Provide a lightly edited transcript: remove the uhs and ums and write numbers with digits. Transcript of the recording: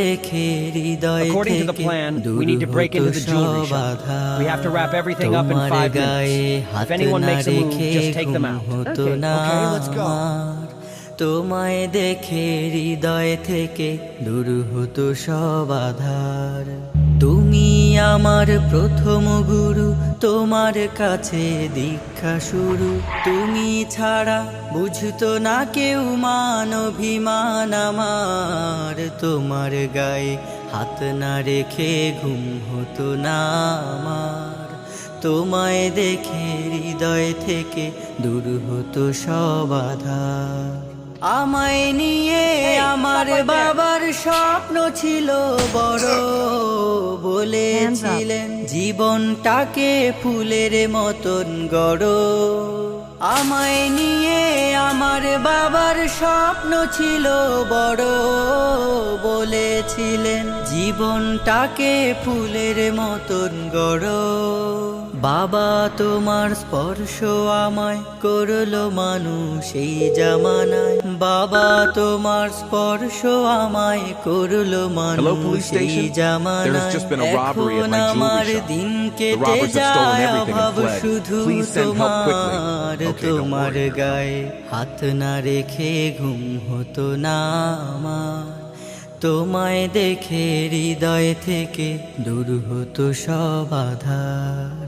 দেখে হৃদয় According to the থেকে plan, দূর we need to break into হতো the jewelry সব shop. আধা। We have to wrap everything up in তোমার 5 গায়ে minutes. হাত If anyone না makes a move, রেখে just take them ঘুম out. হতো Okay, না okay, let's go. আমার। তোমায় দেখে হৃদয় থেকে দূর হতো সব আধার। তুমি আমার প্রথম গুরু, তোমার কাছে দীক্ষা শুরু। তুমি ছাড়া বুঝতো না কেউ মান অভিমান আমার। তোমার গায়ে হাত না রেখে ঘুম হতো না আমার। তোমায় দেখে হৃদয় থেকে দূর হতো সব আধার। আমায় নিয়ে আমার বাবার স্বপ্ন ছিল বড়, বলেছিলেন জীবনটাকে ফুলের মতন গড়। আমায় নিয়ে আমার বাবার স্বপ্ন ছিল বড়, বলেছিলেন জীবনটাকে ফুলের মতন গড়। বাবা তোমার স্পর্শ আমায় করলো মানুষ এই জামানায়। বাবা তোমার স্পর্শ আমায় করলো মানুষ এই জামানায়। এখন আমার দিন কেটে যায় অভাব শুধু তোমার। তোমার গায়ে হাত না রেখে ঘুম হতো না আমার। তোমায় দেখে হৃদয় থেকে দূর হতো সব আধার।